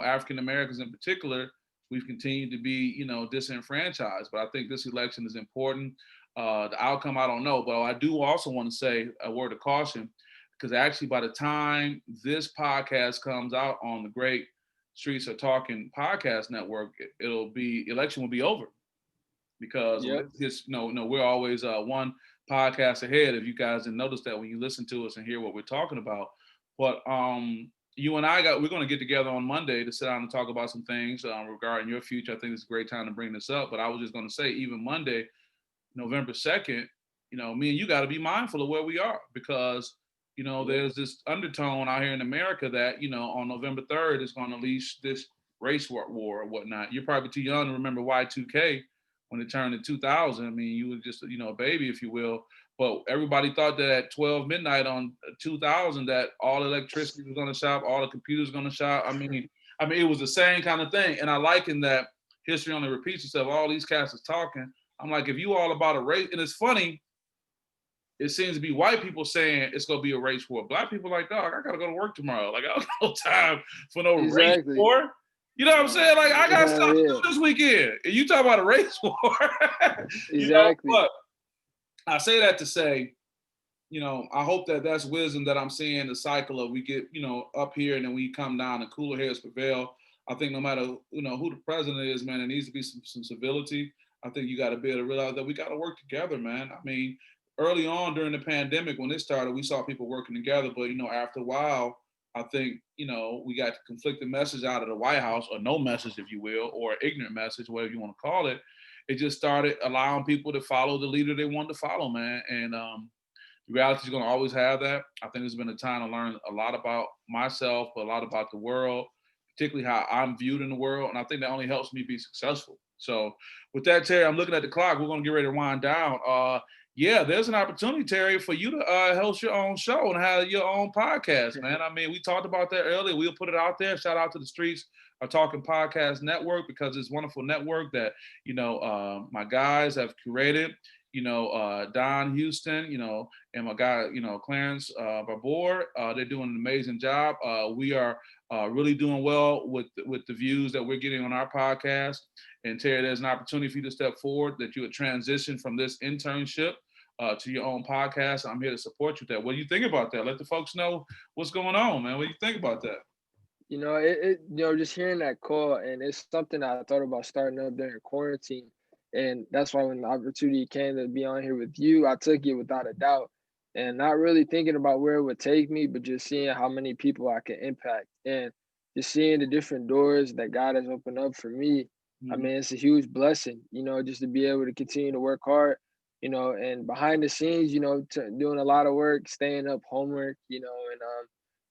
African Americans in particular, we've continued to be, disenfranchised. But I think this election is important. The outcome, I don't know. But I do also want to say a word of caution, because actually by the time this podcast comes out on the Great Streets Are Talking podcast network, election will be over. Because we're always one podcast ahead. If you guys didn't notice that when you listen to us and hear what we're talking about. But you and we're going to get together on Monday to sit down and talk about some things regarding your future. I think it's a great time to bring this up. But I was just going to say, even Monday, November 2nd, me and you got to be mindful of where we are because, there's this undertone out here in America that, on November 3rd is going to unleash this race war or whatnot. You're probably too young to remember Y2K when it turned in 2000. I mean, you were just, a baby, if you will. But everybody thought that at 12 midnight on 2000 that all electricity was going to shop, all the computers going to shop. I mean, it was the same kind of thing. And I liken that history only repeats itself. All these cats is talking. I'm like, if you all about a race, and it's funny, it seems to be white people saying it's going to be a race war. Black people like, dog, I got to go to work tomorrow. Like, I don't have no time for no race war. You know what I'm saying? Like, I got stuff to do this weekend. And you talk about a race war. Exactly. But I say that to say, I hope that that's wisdom that I'm seeing, the cycle of we get, up here and then we come down and cooler heads prevail. I think no matter, who the president is, man, there needs to be some civility. I think you got to be able to realize that we got to work together, man. I mean, early on during the pandemic, when it started, we saw people working together. But, after a while, I think, we got the conflicting message out of the White House, or no message, if you will, or ignorant message, whatever you want to call it. It just started allowing people to follow the leader they wanted to follow, man. And the reality is going to always have that. I think it's been a time to learn a lot about myself, but a lot about the world, particularly how I'm viewed in the world. And I think that only helps me be successful. So with that, Terry, I'm looking at the clock. We're going to get ready to wind down. Yeah, there's an opportunity, Terry, for you to host your own show and have your own podcast, man. I mean, we talked about that earlier. We'll put it out there. Shout out to the Streets Are Talking Podcast Network, because it's a wonderful network that, my guys have curated. Don Houston, and my guy, Clarence Barbour, they're doing an amazing job. We are really doing well with the views that we're getting on our podcast. And Terry, there's an opportunity for you to step forward, that you would transition from this internship to your own podcast. I'm here to support you with that. What do you think about that? Let the folks know what's going on, man. What do you think about that? Just hearing that call, and it's something I thought about starting up during quarantine. And that's why when the opportunity came to be on here with you, I took it without a doubt, and not really thinking about where it would take me, but just seeing how many people I can impact, and just seeing the different doors that God has opened up for me. I Mhm. mean, it's a huge blessing, just to be able to continue to work hard, and behind the scenes, doing a lot of work, staying up, homework, and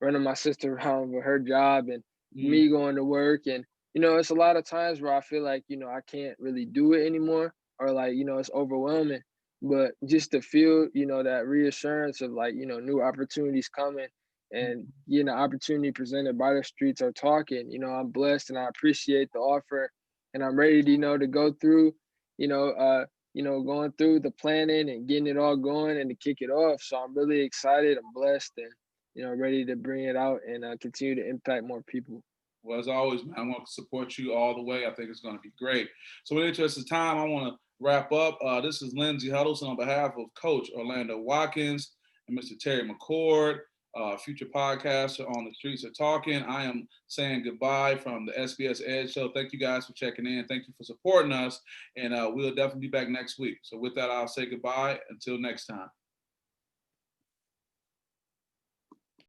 running my sister around with her job, and Mhm. me going to work. And it's a lot of times where I feel like I can't really do it anymore, or like it's overwhelming. But just to feel that reassurance of like new opportunities coming, and getting the opportunity presented by the Streets Are Talking, I'm blessed, and I appreciate the offer, and I'm ready to to go through you know going through the planning and getting it all going and to kick it off. So I'm really excited, I'm blessed, and ready to bring it out and continue to impact more people. Well, as always, man, I want to support you all the way. I think it's going to be great. So, in the interest of time, I want to wrap up. This is Lindsey Huddleston on behalf of Coach Orlando Watkins and Mr. Terry McCord, future podcaster on the Streets Are Talking. I am saying goodbye from the SPS Edge Show. Thank you guys for checking in. Thank you for supporting us. And we'll definitely be back next week. So, with that, I'll say goodbye. Until next time.